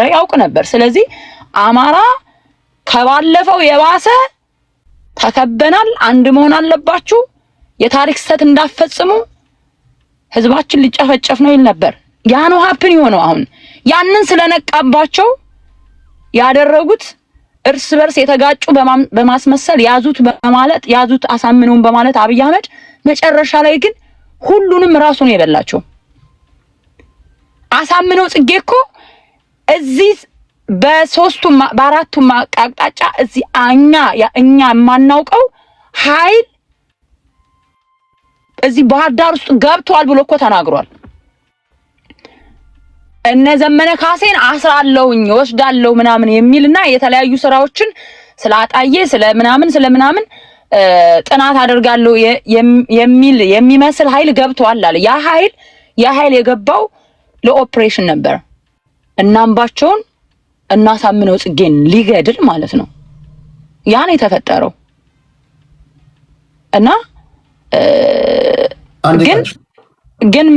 ያውቅ ነበር። ስለዚህ አማራ ከባለፈው የባሰ ተከበናል፣ አንድ መሆን አለባችሁ፣ የታሪክ ስህተት እንዳፈጽሙ ህዝባችን ሊጨፈጨፍ ነው ይል ነበር። ያ ነው ሀፕን የሆነው። አሁን ያንን ስለነቃባቸው ያደረጉት እርስ በርስ የተጋጩ በማስመሰል ያዙት አሳምነውን በማለት አብይ አህመድ መጨረሻ ላይ ግን ሁሉንም ራሱ ነው የበላቸው። አሳምነው ጽጌ እኮ እዚህ በአራቱም አቅጣጫ እዚህ እኛ የማናውቀው ኃይል እዚህ ባህር ዳር ውስጥ ገብቷል ብሎ እኮ ተናግሯል። እነ ዘመነ ካሴን አስራለሁኝ ወስዳለሁ ምናምን የሚልና የተለያዩ ስራዎችን ስላጣየ ስለምናምን ጥናት አደርጋለሁ የሚመስል ኃይል ገብቷል አለ። ያ ኃይል የገባው ለኦፕሬሽን ነበር። እናምባቸውን እናሳምነው ጽጌን ሊገድል ማለት ነው። ያ ነው የተፈጠረው። እና ግን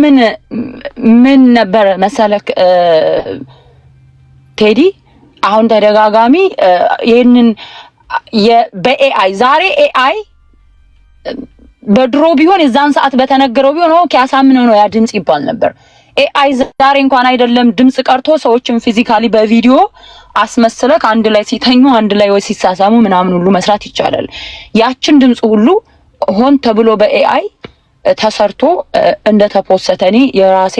ምን ነበር መሰለክ ቴዲ፣ አሁን ተደጋጋሚ ይሄንን በኤአይ ዛሬ ኤአይ በድሮ ቢሆን የዛን ሰዓት በተነገረው ቢሆን ኦኬ አሳምነው ነው ያ ድምጽ ይባል ነበር። ኤአይ ዛሬ እንኳን አይደለም ድምጽ ቀርቶ ሰዎችን ፊዚካሊ በቪዲዮ አስመስለክ አንድ ላይ ሲተኙ አንድ ላይ ወይ ሲሳሳሙ ምናምን ሁሉ መስራት ይቻላል። ያችን ድምጽ ሁሉ ሆን ተብሎ በኤአይ ተሰርቶ እንደተፖሰተኒ የራሴ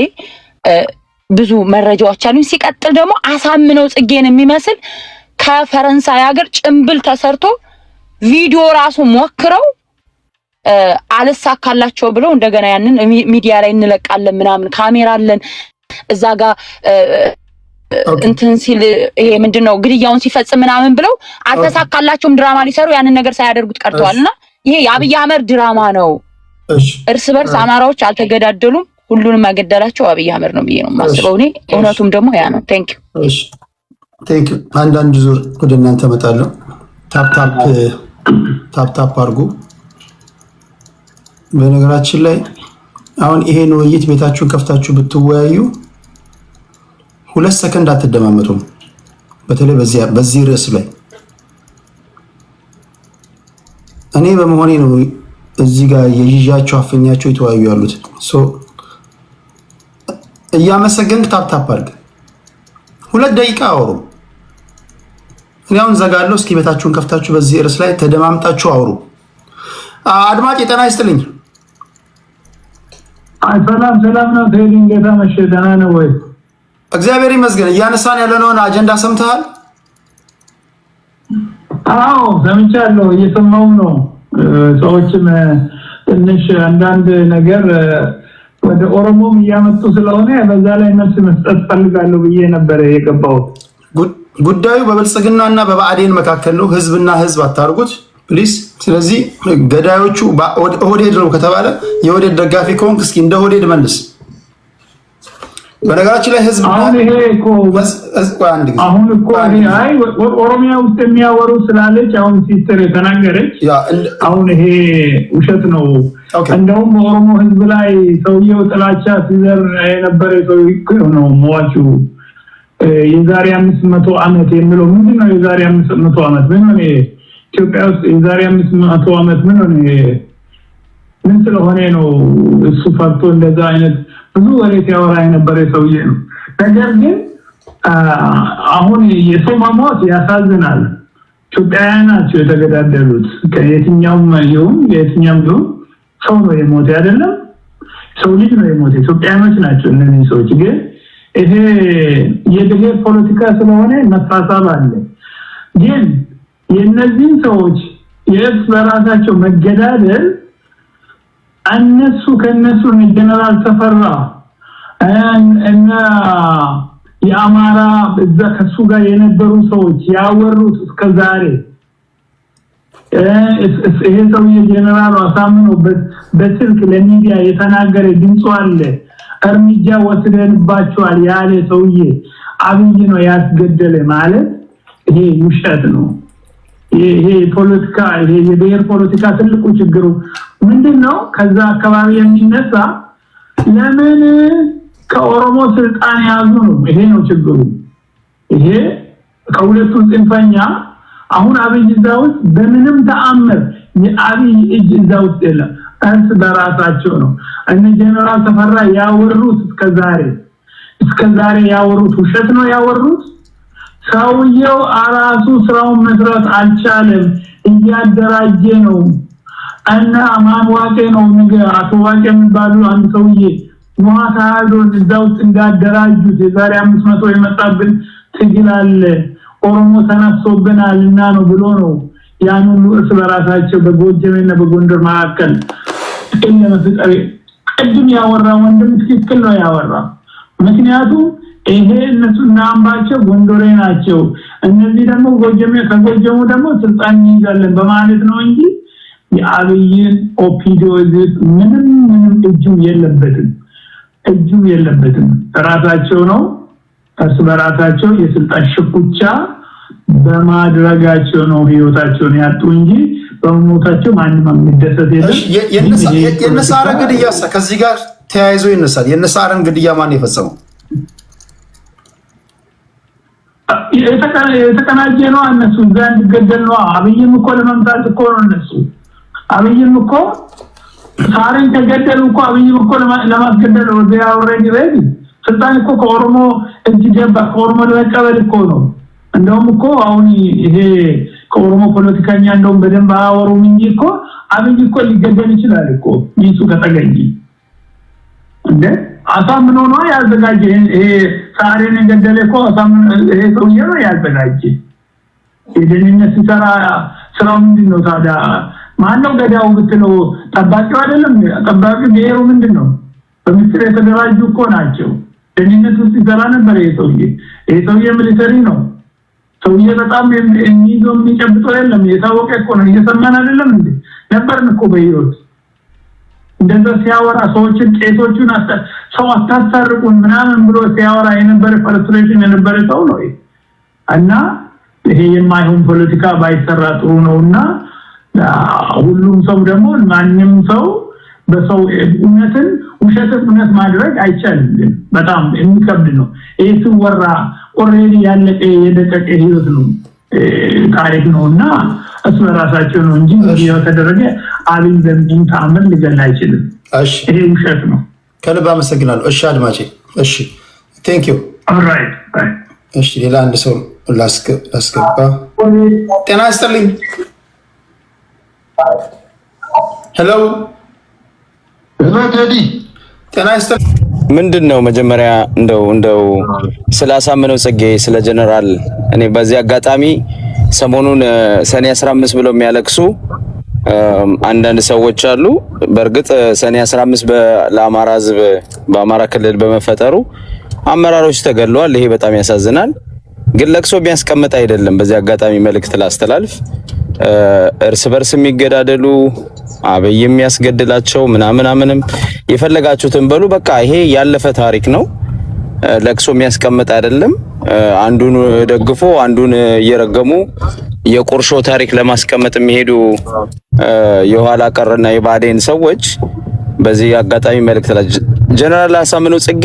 ብዙ መረጃዎች አሉኝ። ሲቀጥል ደግሞ አሳምነው ጽጌን የሚመስል ከፈረንሳይ ሀገር ጭምብል ተሰርቶ ቪዲዮ ራሱ ሞክረው አልሳካላቸው ብለው እንደገና ያንን ሚዲያ ላይ እንለቃለን ምናምን ካሜራ አለን እዛ ጋር እንትን ሲል ይሄ ምንድነው ግድያውን ሲፈጽም ምናምን ብለው አልተሳካላቸውም። ድራማ ሊሰሩ ያንን ነገር ሳያደርጉት ቀርተዋልና ይሄ የአብይ አህመድ ድራማ ነው። እርስ በርስ አማራዎች አልተገዳደሉም። ሁሉንም ያገደላቸው አብይ አህመድ ነው ብዬ ነው የማስበው እኔ። እውነቱም ደግሞ ያ ነው። ቴንክ ዩ። አንዳንድ ዙር ወደ እናንተ መጣለሁ። ታፕ አድርጉ። በነገራችን ላይ አሁን ይሄን ውይይት ቤታችሁን ከፍታችሁ ብትወያዩ 2 ሰከንድ አትደማመጡም። በተለይ በዚህ ርዕስ ላይ እኔ በመሆኔ ነው እዚህ ጋር የይዣቸው አፈኛቸው የተወያዩ ያሉት። እያመሰገንክ ታፕ አድርግ። 2 ደቂቃ አውሩ። እኔ አሁን ዘጋለሁ። እስኪ ቤታችሁን ከፍታችሁ በዚህ ርዕስ ላይ ተደማምጣችሁ አውሩ። አድማጭ ጤና ይስጥልኝ። ሰላም ነው። ቴዲ እንዴት አመሸህ? ደህና ነው ወይ? እግዚአብሔር ይመስገን። እያነሳን ያለነውን አጀንዳ ሰምተሃል? አዎ ሰምቻለሁ፣ እየሰማሁ ነው። ሰዎችም ትንሽ አንዳንድ ነገር ወደ ኦሮሞም እያመጡ ስለሆነ በዛ ላይ መልስ መስጠት ፈልጋለሁ ብዬ ነበር የገባሁት። ጉዳዩ በብልጽግናና በብአዴን መካከል ነው። ህዝብና ህዝብ አታርጉት ፕሊዝ። ስለዚህ ገዳዮቹ ኦህዴድ ነው ከተባለ የኦህዴድ ደጋፊ ከሆንክ እስኪ እንደ ኦህዴድ መልስ። በነገራችን ላይ ህዝብ አሁን ይሄ እኮ ኦሮሚያ ውስጥ የሚያወሩ ስላለች አሁን ሲስተር የተናገረች አሁን ይሄ ውሸት ነው። እንደውም በኦሮሞ ህዝብ ላይ ሰውየው ጥላቻ ሲዘር የነበረ ሰው ነው ሟቹ። የዛሬ 500 ዓመት የሚለው ምንድነው? የዛሬ 500 ዓመት ምን ነው? ኢትዮጵያ ውስጥ የዛሬ 500 ዓመት ምን ስለሆነ ነው እሱ ፈርቶ እንደዛ አይነት ብዙ ወሬ ሲያወራ የነበረ ሰውዬ ነው። ነገር ግን አሁን የሰው መሞት ያሳዝናል። ኢትዮጵያውያን ናቸው የተገዳደሉት። ከየትኛውም ይሁን ሰው ነው የሞተ አይደለም፣ ሰው ልጅ ነው የሞተ። ኢትዮጵያውያኖች ናቸው እነዚህ ሰዎች። ግን ይሄ የብሔር ፖለቲካ ስለሆነ መሳሳብ አለ። ግን የነዚህ ሰዎች የእርስ በራሳቸው መገዳደል ከነሱ ጀነራል ተፈራ እና የአማራ እዛ ከሱ ጋር የነበሩ ሰዎች ያወሩት እስከዛሬ ይሄ ሰውዬ ጀነራል አሳምነው በስልክ ለሚዲያ የተናገረ ድምጽ አለ። እርምጃ ወስደንባቸዋል ያለ ሰውዬ አብይ ነው ያስገደለ ማለት ይሄ ውሸት ነው። ይሄ ፖለቲካ ይሄ የብሔር ፖለቲካ ትልቁ ችግሩ ምንድነው? ከዛ አካባቢ የሚነሳ ለምን ከኦሮሞ ስልጣን ያዙ ነው። ይሄ ነው ችግሩ። ይሄ ከሁለቱ ጽንፈኛ አሁን አብይ እዛ ውስጥ በምንም ተአምር የአብይ እጅ እዛ ውስጥ የለም። እርስ በራሳቸው ነው። እነ ጀነራል ተፈራ ያወሩት እስከዛሬ ያወሩት ውሸት ነው ያወሩት። ሰውየው አራሱ ስራውን መስራት አልቻለም፣ እያደራጀ ነው። እና ማንዋቄ ነው ነገር አቶዋቄ የሚባሉ አንድ ሰውዬ ሟታዶን እዛ ውስጥ እንዳደራጁት የዛሬ 500 የመጣብን ትግል አለ ኦሮሞ ተነስቶብናልና ነው ብሎ ነው ያን ሁሉ እርስ በራሳቸው በጎጀሜና በጎንደር መካከል ለመፍጠር ቅድም ያወራ ወንድም ትክክል ነው ያወራ። ምክንያቱም ይሄ እነሱና አምባቸው ጎንደሬ ናቸው፣ እነዚህ ደግሞ ጎጀሜ ከጎጀሙ ደግሞ ስልጣን ይይዛለን በማለት ነው እንጂ የአብይን ኦፒዲዮ ምንም እጁ የለበትም። ራሳቸው ነው እርስ በራሳቸው የስልጣን ሽኩቻ በማድረጋቸው ነው ህይወታቸውን ያጡ እንጂ በሞታቸው ማንንም የሚደሰት የለም። የነሳረን ግድያ ከዚህ ጋር ተያይዞ ይነሳል። የነሳረን ግድያ ማን የፈጸመው? የተቀናጀ ነው። እነሱ ጋር እንዲገደል ነው። አብይም እኮ ለመምታት እኮ ነው እነሱ። አብይም እኮ ሳረን ተገደሉ እኮ አብይም እኮ ለማስገደል ነው። they are already ready። ስልጣን እኮ ከኦሮሞ እጅ ገባ። ከኦሮሞ ለመቀበል እኮ ነው። እንደውም እኮ አሁን ይሄ ከኦሮሞ ፖለቲከኛ እንደውም በደንብ አወሩም እንጂ እኮ አብይ እኮ ሊገደል ይችላል እኮ ይሱ ከተገኘ እንደ አሳምኖ ነው ያዘጋጀ። ይሄ ሳሬን ገደለ እኮ አሳምኖ ይሄ ሰውዬ ነው ያዘጋጀ። የደህንነት ሲሰራ ስራው ምንድነው ታዲያ? ማነው ገዳው ብትለው ጠባቂው አይደለም? ጠባቂ ብሔሩ ምንድነው? በምስጢር የተደራጁ እኮ ናቸው። ደህንነት ውስጥ ይሰራ ነበር ይሄ ሰውዬ ሚሊተሪ ነው። ሰውዬ በጣም የሚይዘው የሚጨብጠው የለም። የታወቀ እኮ ነው። እየሰማን አይደለም እንዴ? ነበርን እኮ በህይወት እንደዛ ሲያወራ ሰዎችን ቄሶቹን ሰው አታሳርቁን ምናምን ብሎ ሲያወራ የነበረ ፍራስትሬሽን የነበረ ሰው ነው። እና ይሄ የማይሆን ፖለቲካ ባይሰራ ጥሩ ነውና ሁሉም ሰው ደግሞ ማንንም ሰው በሰው እውነትን ውሸትን እውነት ማድረግ አይቻልም። በጣም የሚከብድ ነው። ይሄ ሲወራ ኦሬዲ ያለቀ የደቀቀ ህይወት ነው ታሪክ ነውና እሱ ራሳቸው ነው እንጂ የተደረገ አብይ በምን ተአምር ሊገል አይችልም። እሺ ይሄ ውሸት ነው። ከልብ አመሰግናለሁ። እሺ አድማጬ፣ እሺ ቴንክ ዩ። ኦልራይት እሺ ሌላ አንድ ሰው ላስገባ። ጤና ይስጥልኝ። ሄሎ ቴዲ፣ ጤና ይስጥልኝ። ምንድነው መጀመሪያ እንደው ስላሳምነው ጽጌ ስለ ጀነራል እኔ በዚህ አጋጣሚ ሰሞኑን ሰኔ 15 ብለው የሚያለቅሱ አንዳንድ ሰዎች አሉ። በእርግጥ ሰኔ 15 ለአማራ ሕዝብ በአማራ ክልል በመፈጠሩ አመራሮች ተገለዋል። ይሄ በጣም ያሳዝናል። ግን ለቅሶ የሚያስቀምጥ አይደለም። በዚህ አጋጣሚ መልእክት ላስተላልፍ። እርስ በርስ የሚገዳደሉ አብይ የሚያስገድላቸው ምናምንም የፈለጋችሁትን በሉ። በቃ ይሄ ያለፈ ታሪክ ነው። ለቅሶ የሚያስቀምጥ አይደለም። አንዱን ደግፎ አንዱን እየረገሙ የቁርሾ ታሪክ ለማስቀመጥ የሚሄዱ የኋላ ቀርና የባዴን ሰዎች በዚህ አጋጣሚ መልእክት ጀነራል አሳምነው ጽጌ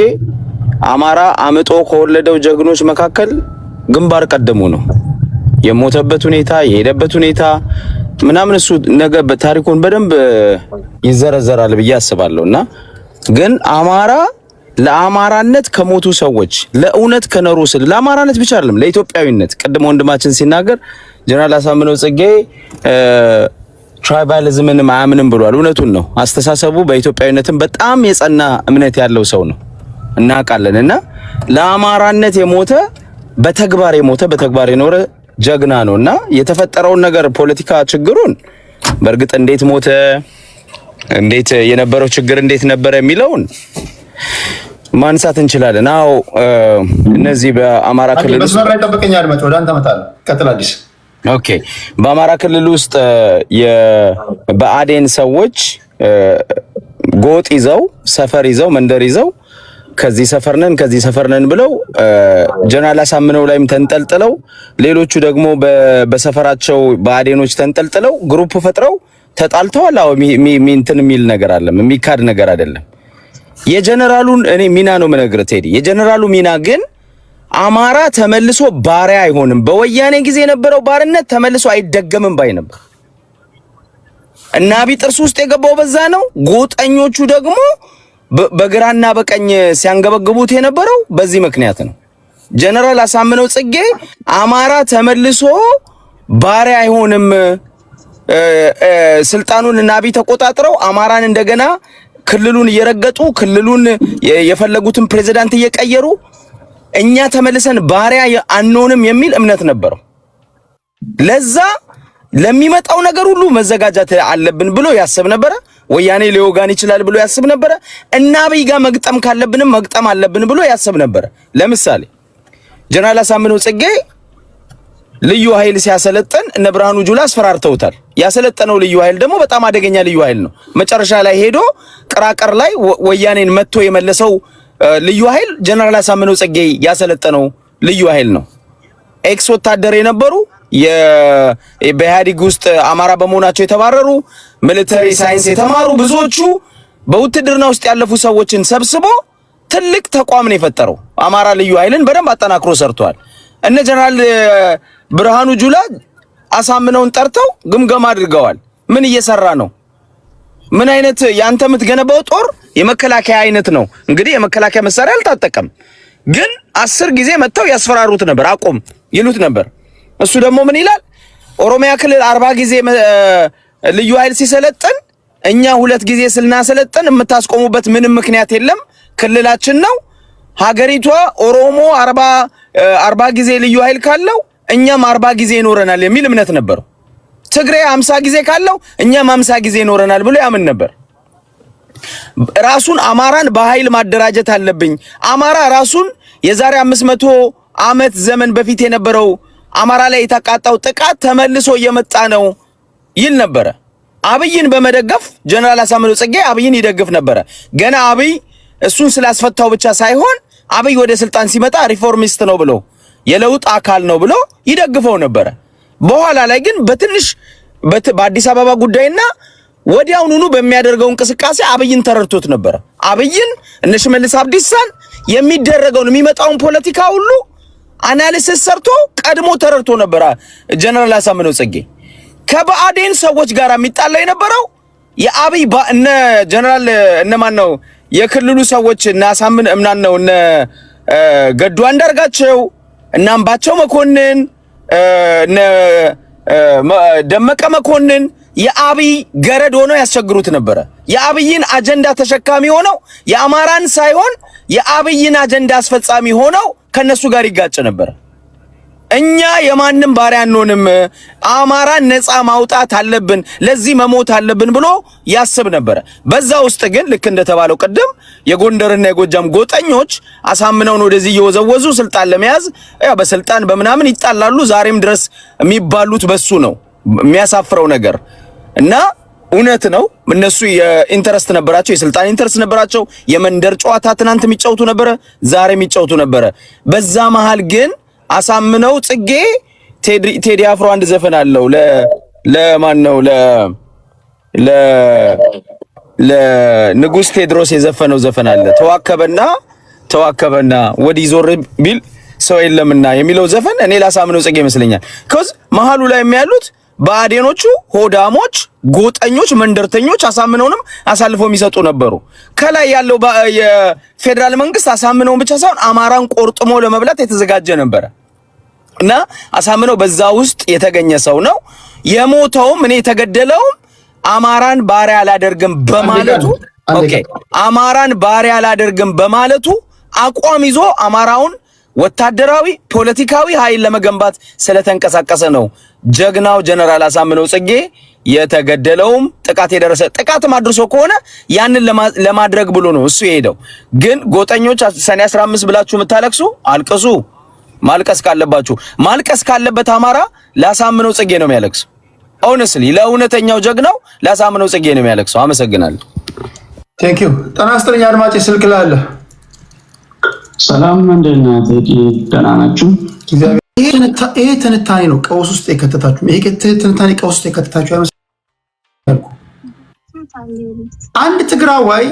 አማራ አምጦ ከወለደው ጀግኖች መካከል ግንባር ቀደሙ ነው። የሞተበት ሁኔታ የሄደበት ሁኔታ ምናምን እሱ ነገ በታሪኩን በደንብ ይዘረዘራል ብዬ አስባለሁና ግን አማራ ለአማራነት ከሞቱ ሰዎች ለእውነት ከነሩ ስል ለአማራነት ብቻ አይደለም ለኢትዮጵያዊነት ቅድም ወንድማችን ሲናገር ጀነራል አሳምነው ጽጌ ትራይባሊዝምን ማያምንም ብሏል። እውነቱን ነው። አስተሳሰቡ በኢትዮጵያዊነትም በጣም የጸና እምነት ያለው ሰው ነው እናውቃለንና ለአማራነት የሞተ በተግባር የኖረ ጀግና ነውና የተፈጠረውን ነገር ፖለቲካ ችግሩን በእርግጥ እንዴት ሞተ እንዴት የነበረው ችግር እንዴት ነበር የሚለውን ማንሳት እንችላለን። አዎ እነዚህ በአማራ ክልል ውስጥ መስመር ላይ ተጠብቀኛ አድማጭ ወደ አንተ መጣለ ቀጥል አዲስ ኦኬ በአማራ ክልል ውስጥ የበአዴን ሰዎች ጎጥ ይዘው ሰፈር ይዘው መንደር ይዘው ከዚህ ሰፈር ነን ብለው ጀነራል አሳምነው ላይም ተንጠልጥለው ሌሎቹ ደግሞ በሰፈራቸው በአዴኖች ተንጠልጥለው ግሩፕ ፈጥረው ተጣልተዋል። አዎ እንትን የሚል ነገር አለ፣ የሚካድ ነገር አይደለም። የጀነራሉን እኔ ሚና ነው የምነግርህ ቴዲ። የጀነራሉ ሚና ግን አማራ ተመልሶ ባሪያ አይሆንም፣ በወያኔ ጊዜ የነበረው ባርነት ተመልሶ አይደገምም ባይ ነበር። እና አብይ ጥርስ ውስጥ የገባው በዛ ነው። ጎጠኞቹ ደግሞ በግራና በቀኝ ሲያንገበግቡት የነበረው በዚህ ምክንያት ነው። ጀነራል አሳምነው ጽጌ አማራ ተመልሶ ባሪያ አይሆንም፣ ስልጣኑን እና አብይ ተቆጣጥረው አማራን እንደገና ክልሉን እየረገጡ ክልሉን የፈለጉትን ፕሬዝዳንት እየቀየሩ እኛ ተመልሰን ባሪያ አንሆንም የሚል እምነት ነበረው። ለዛ ለሚመጣው ነገር ሁሉ መዘጋጀት አለብን ብሎ ያስብ ነበረ። ወያኔ ሊወጋን ይችላል ብሎ ያስብ ነበረ። እና አብይ ጋር መግጠም ካለብንም መግጠም አለብን ብሎ ያስብ ነበረ። ለምሳሌ ጀነራል አሳምነው ጽጌ ልዩ ኃይል ሲያሰለጥን እነ ብርሃኑ ጁላ አስፈራርተውታል። ያሰለጠነው ልዩ ኃይል ደግሞ በጣም አደገኛ ልዩ ኃይል ነው። መጨረሻ ላይ ሄዶ ቅራቅር ላይ ወያኔን መጥቶ የመለሰው ልዩ ኃይል ጀነራል አሳምነው ጽጌ ያሰለጠነው ልዩ ኃይል ነው። ኤክስ ወታደር የነበሩ በኢህአዴግ ውስጥ አማራ በመሆናቸው የተባረሩ ሚሊተሪ ሳይንስ የተማሩ ብዙዎቹ በውትድርና ውስጥ ያለፉ ሰዎችን ሰብስቦ ትልቅ ተቋም ነው የፈጠረው። አማራ ልዩ ኃይልን በደንብ አጠናክሮ ሰርቷል። እነ ጀነራል ብርሃኑ ጁላ አሳምነውን ጠርተው ግምገማ አድርገዋል። ምን እየሰራ ነው? ምን አይነት ያንተ የምትገነባው ጦር የመከላከያ አይነት ነው? እንግዲህ የመከላከያ መሳሪያ አልታጠቀም፣ ግን 10 ጊዜ መጥተው ያስፈራሩት ነበር፣ አቆም ይሉት ነበር። እሱ ደግሞ ምን ይላል? ኦሮሚያ ክልል 40 ጊዜ ልዩ ኃይል ሲሰለጥን እኛ 2 ጊዜ ስልናሰለጥን የምታስቆሙበት ምንም ምክንያት የለም፣ ክልላችን ነው ሀገሪቷ። ኦሮሞ 40 ጊዜ ልዩ ኃይል ካለው እኛም 40 ጊዜ ይኖረናል የሚል እምነት ነበር። ትግሬ 50 ጊዜ ካለው እኛም 50 ጊዜ ይኖረናል ብሎ ያምን ነበር። ራሱን አማራን በኃይል ማደራጀት አለብኝ፣ አማራ ራሱን የዛሬ 500 ዓመት ዘመን በፊት የነበረው አማራ ላይ የተቃጣው ጥቃት ተመልሶ እየመጣ ነው ይል ነበረ። አብይን በመደገፍ ጀነራል አሳምነው ጽጌ አብይን ይደግፍ ነበረ። ገና አብይ እሱን ስላስፈታው ብቻ ሳይሆን አብይ ወደ ስልጣን ሲመጣ ሪፎርሚስት ነው ብሎ የለውጥ አካል ነው ብሎ ይደግፈው ነበረ። በኋላ ላይ ግን በአዲስ አበባ ጉዳይና ወዲያውኑ በሚያደርገው እንቅስቃሴ አብይን ተረድቶት ነበረ። አብይን እነ ሽመልስ አብዲሳን የሚደረገውን የሚመጣውን ፖለቲካ ሁሉ አናሊሲስ ሰርቶ ቀድሞ ተረድቶ ነበረ። ጀነራል አሳምነው ጽጌ ከብአዴን ሰዎች ጋር የሚጣለው የነበረው የአብይ እነ ጀነራል እነማን ነው የክልሉ ሰዎች እና አሳምን እምናን ነው እነ ገዱ አንዳርጋቸው እና አምባቸው መኮንን እነ ደመቀ መኮንን የአብይ ገረድ ሆነው ያስቸግሩት ነበረ። የአብይን አጀንዳ ተሸካሚ ሆነው የአማራን ሳይሆን የአብይን አጀንዳ አስፈጻሚ ሆነው ከነሱ ጋር ይጋጭ ነበር። እኛ የማንም ባሪያ አንሆንም፣ አማራን ነፃ ማውጣት አለብን፣ ለዚህ መሞት አለብን ብሎ ያስብ ነበር። በዛ ውስጥ ግን ልክ እንደተባለው ቅድም የጎንደርና የጎጃም ጎጠኞች አሳምነውን ወደዚህ እየወዘወዙ ስልጣን ለመያዝ በስልጣን በምናምን ይጣላሉ። ዛሬም ድረስ የሚባሉት በሱ ነው። የሚያሳፍረው ነገር እና እውነት ነው። እነሱ የኢንተረስት ነበራቸው፣ የስልጣን ኢንተረስት ነበራቸው። የመንደር ጨዋታ ትናንት የሚጫወቱ ነበረ፣ ዛሬ የሚጫወቱ ነበረ። በዛ መሃል ግን አሳምነው ጽጌ ቴዲ አፍሮ አንድ ዘፈን አለው ለማን ነው ለንጉስ ቴድሮስ የዘፈነው ዘፈን አለ። ተዋከበና ወዲህ ዞር ቢል ሰው የለምና የሚለው ዘፈን እኔ ላሳምነው ጽጌ ይመስለኛል። ከዚ መሃሉ ላይ የሚያሉት ብአዴኖቹ ሆዳሞች፣ ጎጠኞች፣ መንደርተኞች አሳምነውንም አሳልፈው የሚሰጡ ነበሩ። ከላይ ያለው የፌደራል መንግስት አሳምነውን ብቻ ሳይሆን አማራን ቆርጥሞ ለመብላት የተዘጋጀ ነበረ እና አሳምነው በዛ ውስጥ የተገኘ ሰው ነው። የሞተውም እኔ የተገደለውም አማራን ባሪያ አላደርግም በማለቱ አማራን ባሪያ አላደርግም በማለቱ አቋም ይዞ አማራውን ወታደራዊ ፖለቲካዊ ኃይል ለመገንባት ስለተንቀሳቀሰ ነው ጀግናው ጀነራል አሳምነው ጽጌ የተገደለውም ጥቃትም አድርሶ ከሆነ ያንን ለማድረግ ብሎ ነው እሱ የሄደው። ግን ጎጠኞች ሰኔ 15 ብላችሁ የምታለቅሱ አልቅሱ። ማልቀስ ካለበት አማራ ለአሳምነው ጽጌ ነው የሚያለቅሱ። ኦነስትሊ ለእውነተኛው ጀግናው ለአሳምነው ጽጌ ነው የሚያለቅሰው። አመሰግናለሁ። ቴንክ ዩ። ጤና ይስጥልኝ አድማጭ ስልክ ላይ አለ። ሰላም እንደና ተቂ ደህና ናችሁ? ይሄ ትንታኔ ነው ቀውስ ውስጥ የከተታችሁ። ይሄ ትንታኔ ቀውስ ውስጥ የከተታችሁ አይመስልም? አንድ ትግራዋይ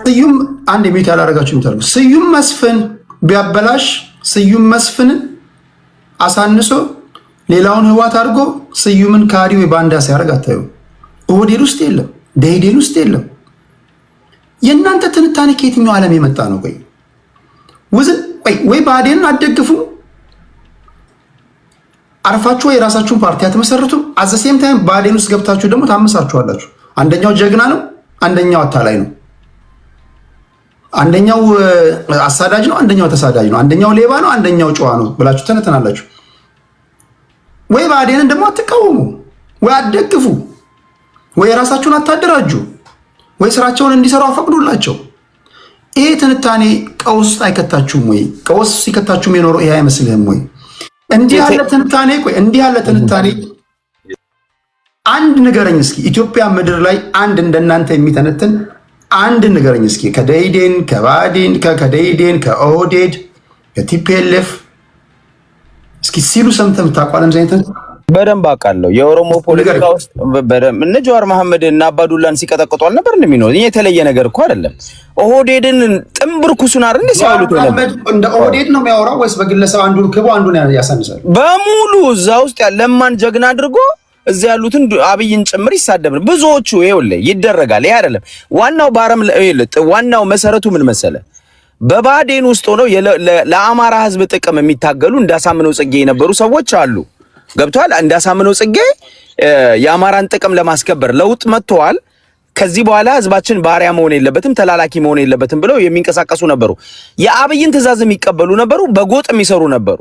ስዩም አንድ ቤት ያላረጋችሁ የምታደርጉ ስዩም መስፍን ቢያበላሽ ስዩም መስፍንን አሳንሶ ሌላውን ህዋት አድርጎ ስዩምን ካዲው ባንዳ ሲያደርግ አታዩ። ኦህዴድ ውስጥ የለም፣ ደኢህዴን ውስጥ የለም። የእናንተ ትንታኔ ከየትኛው ዓለም የመጣ ነው? ቆይ ውዝን ወይ ብአዴንን አትደግፉ አርፋችሁ የራሳችሁን ፓርቲ አትመሰርቱም። አዘሴም ታይም ብአዴን ውስጥ ገብታችሁ ደግሞ ታመሳችኋላችሁ። አንደኛው ጀግና ነው፣ አንደኛው አታላይ ነው። አንደኛው አሳዳጅ ነው፣ አንደኛው ተሳዳጅ ነው። አንደኛው ሌባ ነው፣ አንደኛው ጨዋ ነው ብላችሁ ተነተናላችሁ። ወይ ብአዴንን ደግሞ አትቃወሙ፣ ወይ አትደግፉ፣ ወይ ራሳችሁን አታደራጁ፣ ወይ ስራቸውን እንዲሰሩ አፈቅዱላቸው። ይሄ ትንታኔ ቀውስ ውስጥ አይከታችሁም ወይ? ቀውስ ሲከታችሁም የኖረው ይሄ አይመስልህም ወይ? እንዲህ ያለ ትንታኔ እንዲህ ያለ ትንታኔ አንድ ንገረኝ እስኪ። ኢትዮጵያ ምድር ላይ አንድ እንደናንተ የሚተነትን አንድ ንገረኝ እስኪ። ከደኢህዴን ከባዴን ከደኢህዴን ከኦህዴድ ከቲፒኤልኤፍ እስኪ ሲሉ ሰምተህ የምታውቀው ዓለም ዘይነትን በደንብ አውቃለሁ። የኦሮሞ ፖለቲካ ውስጥ በደንብ እነ ጀዋር መሐመድ እና አባዱላን ሲቀጠቅጡ አልነበር እንደሚኖር? ይሄ የተለየ ነገር እኮ አይደለም። ኦህዴድን ጥምብርኩሱን አይደል እንደ ሲያውሉት ነበር። እንደ ኦህዴድ ነው የሚያወራው ወይስ በግለሰብ አንዱን ክቦ አንዱን ያሳንሳል? በሙሉ እዛ ውስጥ ለማን ጀግና አድርጎ እዛ ያሉትን አብይን ጭምር ይሳደብ ነው ብዙዎቹ። ይኸውልህ ይደረጋል። ይሄ አይደለም ዋናው ባረም ዋናው መሰረቱ ምን መሰለ? በብአዴን ውስጥ ሆነው ለአማራ ህዝብ ጥቅም የሚታገሉ እንዳሳምነው ጽጌ የነበሩ ሰዎች አሉ። ገብቷል? እንዳሳምነው ጽጌ የአማራን ጥቅም ለማስከበር ለውጥ መጥተዋል። ከዚህ በኋላ ህዝባችን ባሪያ መሆን የለበትም፣ ተላላኪ መሆን የለበትም ብለው የሚንቀሳቀሱ ነበሩ። የአብይን ትእዛዝ የሚቀበሉ ነበሩ፣ በጎጥ የሚሰሩ ነበሩ።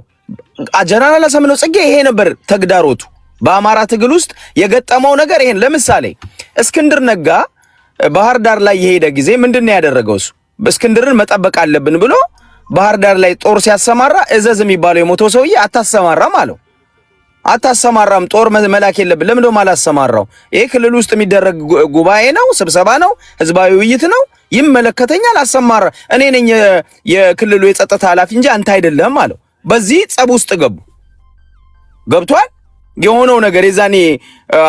ጀነራል አሳምነው ጽጌ ይሄ ነበር ተግዳሮቱ። በአማራ ትግል ውስጥ የገጠመው ነገር ይሄን። ለምሳሌ እስክንድር ነጋ ባህር ዳር ላይ የሄደ ጊዜ ምንድነው ያደረገው? እሱ እስክንድርን መጠበቅ አለብን ብሎ ባህር ዳር ላይ ጦር ሲያሰማራ እዘዝ የሚባለው የሞተው ሰውዬ አታሰማራም አለው። አታሰማራም፣ ጦር መላክ የለብን። ለምን ደሞ አላሰማራው? ይሄ ክልል ውስጥ የሚደረግ ጉባኤ ነው፣ ስብሰባ ነው፣ ህዝባዊ ውይይት ነው፣ ይመለከተኛል፣ አሰማራ። እኔ ነኝ የክልሉ የጸጥታ ኃላፊ እንጂ አንተ አይደለም አለው። በዚህ ጸብ ውስጥ ገብቷል። የሆነው ነገር የዛኔ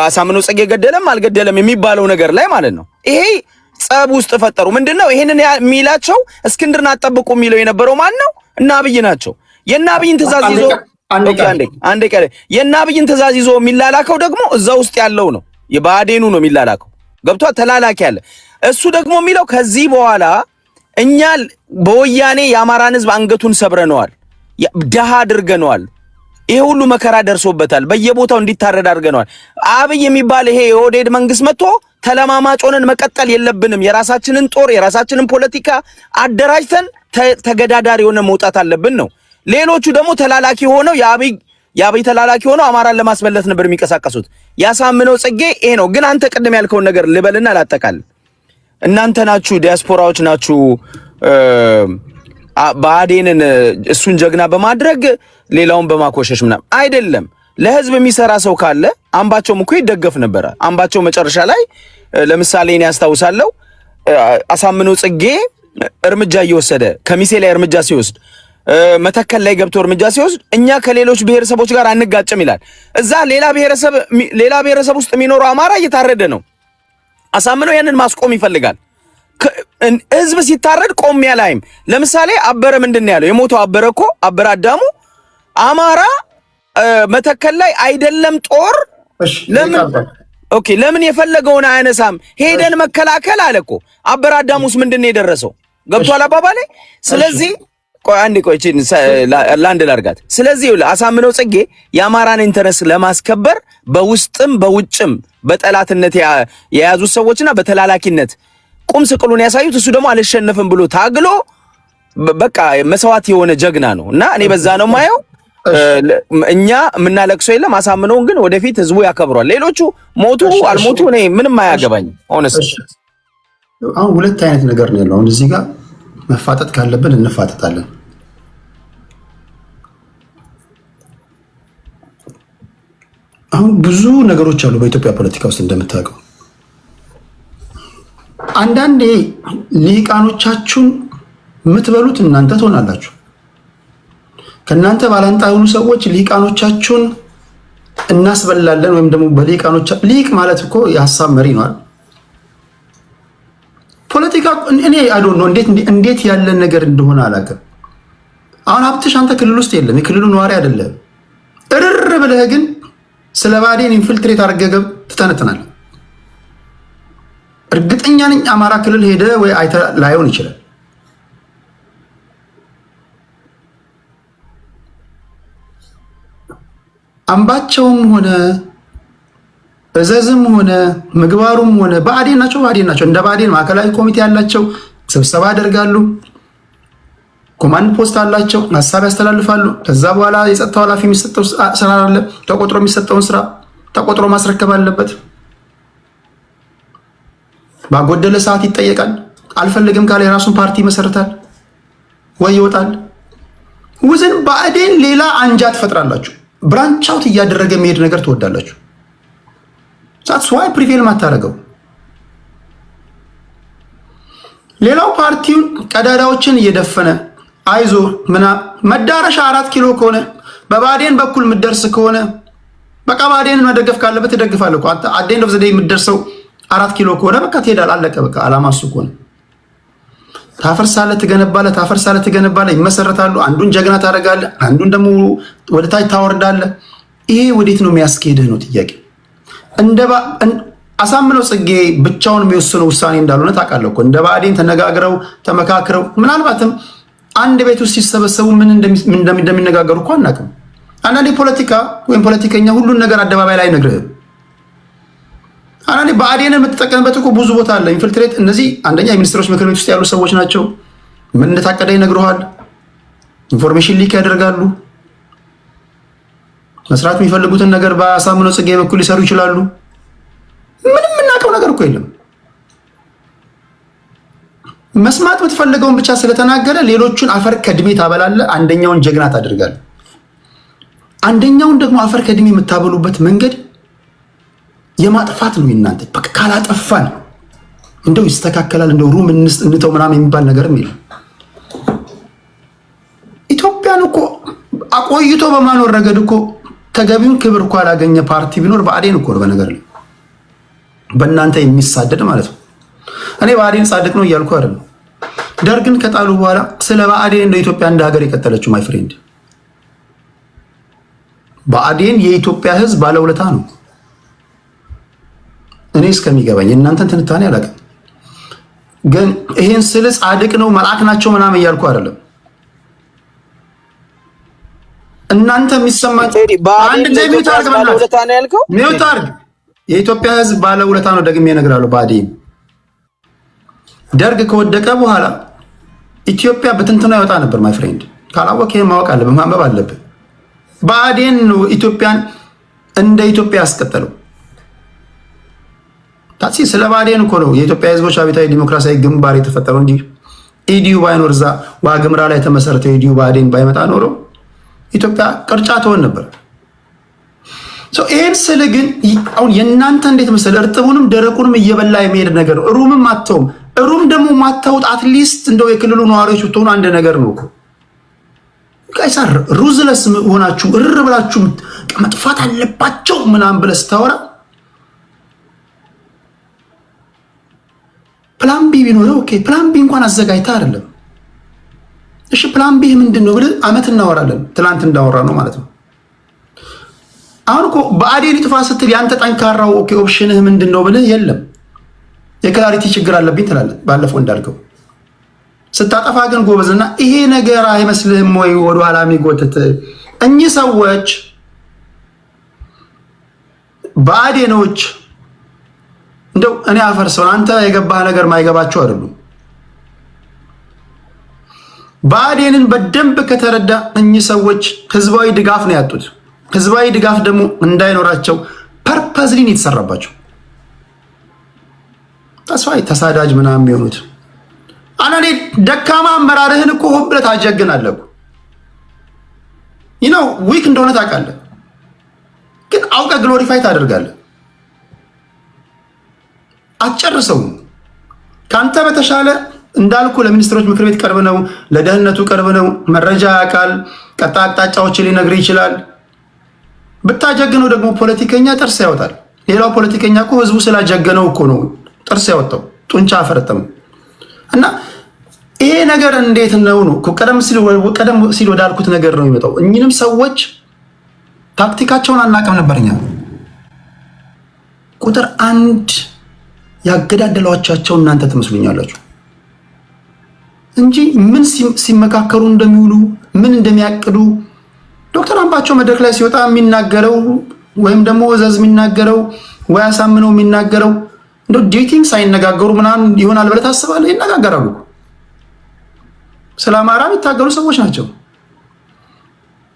አሳምነው ጽጌ ገደለም አልገደለም የሚባለው ነገር ላይ ማለት ነው። ይሄ ጸብ ውስጥ ፈጠሩ። ምንድነው ይሄንን የሚላቸው? እስክንድርን አጠብቁ የሚለው የነበረው ማን ነው? እና አብይ ናቸው። የና አብይን ትእዛዝ ይዞ አንዴ ቀረ የና አብይን ትእዛዝ ይዞ የሚላላከው ደግሞ እዛ ውስጥ ያለው ነው፣ የብአዴኑ ነው የሚላላከው። ገብቷል? ተላላኪ ያለ እሱ ደግሞ የሚለው ከዚህ በኋላ እኛ በወያኔ የአማራን ህዝብ አንገቱን ሰብረነዋል፣ ደሃ አድርገነዋል፣ ይሄ ሁሉ መከራ ደርሶበታል፣ በየቦታው እንዲታረድ አድርገነዋል። አብይ የሚባል ይሄ የኦህዴድ መንግስት መጥቶ ተለማማጭ ሆነን መቀጠል የለብንም፣ የራሳችንን ጦር የራሳችንን ፖለቲካ አደራጅተን ተገዳዳሪ ሆነን መውጣት አለብን ነው። ሌሎቹ ደግሞ ተላላኪ ሆነው የአብይ ተላላኪ ሆነው አማራን ለማስበለት ነበር የሚንቀሳቀሱት። ያሳምነው ጽጌ ይሄ ነው። ግን አንተ ቅድም ያልከውን ነገር ልበልና ላጠቃል። እናንተ ናችሁ ዲያስፖራዎች ናችሁ ብአዴንን እሱን ጀግና በማድረግ ሌላውን በማኮሸሽ ምናምን አይደለም። ለህዝብ የሚሰራ ሰው ካለ አምባቸውም እኮ ይደገፍ ነበር። አምባቸው መጨረሻ ላይ ለምሳሌ እኔ ያስታውሳለሁ አሳምነው ጽጌ እርምጃ እየወሰደ ከሚሴ ላይ እርምጃ ሲወስድ መተከል ላይ ገብቶ እርምጃ ሲወስድ እኛ ከሌሎች ብሔረሰቦች ጋር አንጋጭም ይላል። እዛ ሌላ ብሔረሰብ ውስጥ የሚኖረው አማራ እየታረደ ነው። አሳምነው ያንን ማስቆም ይፈልጋል። ህዝብ ሲታረድ ቆም ያላይም። ለምሳሌ አበረ ምንድነው ያለው? የሞተው አበረ እኮ አበረ አዳሙ አማራ መተከል ላይ አይደለም ጦር ለምን የፈለገውን አያነሳም? ሄደን መከላከል አለ እኮ። አበረ አዳሙስ ምንድነው የደረሰው? ገብቷል አባባሌ? ስለዚህ ቆይ ላንድ ላርጋት። ስለዚህ አሳምነው ጽጌ የአማራን ኢንተረስ ለማስከበር በውስጥም በውጭም በጠላትነት የያዙ ሰዎችና በተላላኪነት ቁም ስቅሉን ያሳዩት፣ እሱ ደግሞ አልሸነፍም ብሎ ታግሎ በቃ መስዋዕት የሆነ ጀግና ነው። እና እኔ በዛ ነው ማየው። እኛ የምናለቅሰው የለም። አሳምነውን ግን ወደፊት ህዝቡ ያከብሯል። ሌሎቹ ሞቱ አልሞቱ እኔ ምንም አያገባኝ። ሆነስ አሁን ሁለት አይነት ነገር ነው ያለው። አሁን እዚህ ጋር መፋጠጥ ካለብን እንፋጠጣለን። አሁን ብዙ ነገሮች አሉ በኢትዮጵያ ፖለቲካ ውስጥ እንደምታውቀው። አንዳንዴ ሊቃኖቻችሁን የምትበሉት እናንተ ትሆናላችሁ። ከእናንተ ባላንጣ የሆኑ ሰዎች ሊቃኖቻችሁን እናስበላለን ወይም ደግሞ በሊቃኖቻ ሊቅ ማለት እኮ የሀሳብ መሪ ነው። ፖለቲካ እኔ አይዶን ነው እንዴት ያለ ነገር እንደሆነ አላውቅም። አሁን ሀብትሽ አንተ ክልል ውስጥ የለም፣ የክልሉ ነዋሪ አይደለም። እርር ብለህ ግን ስለ ብአዴን ኢንፊልትሬት አድርገህ ትተነትናለህ። እርግጠኛ ነኝ አማራ ክልል ሄደ ወይ አይተህ ላይሆን ይችላል። አምባቸውም ሆነ እዘዝም ሆነ ምግባሩም ሆነ ብአዴን ናቸው። እንደ ብአዴን ማዕከላዊ ኮሚቴ ያላቸው ስብሰባ ያደርጋሉ። ኮማንድ ፖስት አላቸው። ሀሳብ ያስተላልፋሉ። ከዛ በኋላ የጸጥታው ኃላፊ የሚሰጠው ስራ አለ። ተቆጥሮ የሚሰጠውን ስራ ተቆጥሮ ማስረከብ አለበት። ባጎደለ ሰዓት ይጠየቃል። አልፈልግም ካለ የራሱን ፓርቲ ይመሰርታል ወይ ይወጣል። ውዝን ብአዴን ሌላ አንጃ ትፈጥራላችሁ። ብራንች አውት እያደረገ የሚሄድ ነገር ትወዳላችሁ። ዛትስ ዋይ ፕሪቬል ማታረገው። ሌላው ፓርቲውን ቀዳዳዎችን እየደፈነ አይዞ ምና መዳረሻ 4 ኪሎ ከሆነ በብአዴን በኩል የምትደርስ ከሆነ በቃ ብአዴንን መደገፍ ካለበት ትደግፋለህ እኮ አንተ። አዴን ኦፍ ዘ ዴይ የምትደርሰው 4 ኪሎ ከሆነ በቃ ትሄዳለህ። አለቀ በቃ። አላማ እሱ ከሆነ ታፈርሳለህ፣ ትገነባለህ፣ ይመሰረታሉ። አንዱን ጀግና ታደርጋለህ፣ አንዱን ደግሞ ወደ ታች ታወርዳለህ። ይሄ ወዴት ነው የሚያስኬድህ ነው ጥያቄ። አሳምነው ጽጌ ብቻውን የሚወስነው ውሳኔ እንዳልሆነ ታውቃለህ እኮ። እንደ ብአዴን ተነጋግረው ተመካክረው ምናልባትም አንድ ቤት ውስጥ ሲሰበሰቡ ምን እንደሚነጋገሩ እኮ አናውቅም። አንዳንዴ ፖለቲካ ወይም ፖለቲከኛ ሁሉን ነገር አደባባይ ላይ አይነግርህም። አንዳንዴ ብአዴን የምትጠቀምበት እኮ ብዙ ቦታ አለ። ኢንፊልትሬት እነዚህ አንደኛ የሚኒስትሮች ምክር ቤት ውስጥ ያሉ ሰዎች ናቸው። ምን እንደታቀደ ይነግሩሃል። ኢንፎርሜሽን ሊክ ያደርጋሉ። መስራት የሚፈልጉትን ነገር በአሳምነው ጽጌ በኩል ሊሰሩ ይችላሉ። ምንም የምናውቀው ነገር እኮ የለም። መስማት የምትፈልገውን ብቻ ስለተናገረ ሌሎቹን አፈር ከድሜ ታበላለ። አንደኛውን ጀግና ታደርጋለ። አንደኛውን ደግሞ አፈር ከድሜ የምታበሉበት መንገድ የማጥፋት ነው። እናንተ በቃ ካላጠፋን እንደው ይስተካከላል፣ እንደው ሩም እንተው ምናምን የሚባል ነገርም የለም። ኢትዮጵያን እኮ አቆይቶ በማኖር ረገድ እኮ ተገቢውን ክብር እኮ አላገኘ ፓርቲ ቢኖር ብአዴን እኮ ነው። በነገር ላይ በእናንተ የሚሳደድ ማለት ነው። እኔ ብአዴን ጻድቅ ነው እያልኩ አይደለም። ደርግን ከጣሉ በኋላ ስለ ብአዴን እንደ ኢትዮጵያ እንደ ሀገር የቀጠለችው ማይ ፍሬንድ፣ ብአዴን የኢትዮጵያ ሕዝብ ባለውለታ ነው። እኔ እስከሚገባኝ እናንተን ትንታኔ አላውቅም፣ ግን ይሄን ስለ ጻድቅ ነው መልአክ ናቸው ምናምን እያልኩ አይደለም። እናንተ የሚሰማችሁ አንድ ጊዜ ሚውት አድርግ። የኢትዮጵያ ሕዝብ ባለውለታ ነው። ደግሜ እነግራለሁ። ብአዴን ደርግ ከወደቀ በኋላ ኢትዮጵያ በትንትና ይወጣ ነበር። ማይ ፍሬንድ ካላወቅ ይሄን ማወቅ አለብህ፣ ማንበብ አለብህ። ብአዴን ነው ኢትዮጵያን እንደ ኢትዮጵያ ያስቀጠለው። ታሲ ስለ ብአዴን እኮ ነው የኢትዮጵያ ህዝቦች አብዮታዊ ዲሞክራሲያዊ ግንባር የተፈጠረው እንጂ ኢዲዩ ባይኖር እዛ ዋግምራ ላይ የተመሰረተው ኢዲዩ ብአዴን ባይመጣ ኖሮ ኢትዮጵያ ቅርጫ ትሆን ነበር። ይሄን ስል ግን አሁን የእናንተ እንዴት መሰለ እርጥቡንም ደረቁንም እየበላ የሚሄድ ነገር ነው። ሩምም አተውም ሩም ደግሞ ማታውጥ አትሊስት እንደው የክልሉ ነዋሪዎች ብትሆኑ አንድ ነገር ነው እኮ ጋይሳር ሩዝለስ ሆናችሁ እርር ብላችሁ መጥፋት አለባቸው ምናምን ብለህ ስታወራ ፕላን ቢ ቢኖር ኦኬ፣ ፕላን ቢ እንኳን አዘጋጅታ አይደለም። እሺ ፕላን ቢ ምንድን ነው ብለህ አመት እናወራለን። ትላንት እንዳወራ ነው ማለት ነው። አሁን እኮ ብአዴን ይጥፋ ስትል ያንተ ጠንካራው ኦኬ ኦፕሽንህ ምንድን ነው ብለህ የለም የክላሪቲ ችግር አለብኝ ትላለህ። ባለፈው እንዳልከው ስታጠፋ ግን ጎበዝና ይሄ ነገር አይመስልህም ወይ ወደ ኋላ የሚጎትት እኚህ ሰዎች ብአዴኖች እንደው እኔ አፈርሰውን አንተ የገባህ ነገር ማይገባቸው አይደሉም። ብአዴንን በደንብ ከተረዳ እኚህ ሰዎች ህዝባዊ ድጋፍ ነው ያጡት። ህዝባዊ ድጋፍ ደግሞ እንዳይኖራቸው ፐርፐዝሊ ነው የተሰራባቸው። ተስፋይ ተሳዳጅ ምናምን የሚሆኑት አንዴ ደካማ አመራርህን እኮ ሆን ብለህ ታጀግናለህ እኮ ይነው ዊክ እንደሆነ ታውቃለህ፣ ግን አውቀህ ግሎሪፋይ ታደርጋለህ። አትጨርሰውም። ከአንተ በተሻለ እንዳልኩ ለሚኒስትሮች ምክር ቤት ቅርብ ነው፣ ለደህንነቱ ቅርብ ነው፣ መረጃ ያውቃል፣ ቀጣይ አቅጣጫዎችን ሊነግርህ ይችላል። ብታጀግነው ደግሞ ፖለቲከኛ ጥርስ ያወጣል። ሌላው ፖለቲከኛ እኮ ህዝቡ ስላጀገነው እኮ ነው ጥርስ ያወጣው፣ ጡንቻ አፈረጠመው። እና ይሄ ነገር እንዴት ነው ቀደም ሲል ወዳልኩት ነገር ነው የሚመጣው። እኚህንም ሰዎች ታክቲካቸውን አናውቅም ነበርኛ። ቁጥር 1 ያገዳደሏቸው እናንተ ትመስሉኛላችሁ እንጂ ምን ሲመካከሩ እንደሚውሉ ምን እንደሚያቅዱ ዶክተር አምባቸው መድረክ ላይ ሲወጣ የሚናገረው ወይም ደግሞ ወዘዝ የሚናገረው ወይ አሳምነው የሚናገረው እንደው ዴቲንግ ሳይነጋገሩ ምናምን ይሆናል ብለህ ታስባለህ? ይነጋገራሉ። ስለ አማራ የሚታገሉ ሰዎች ናቸው።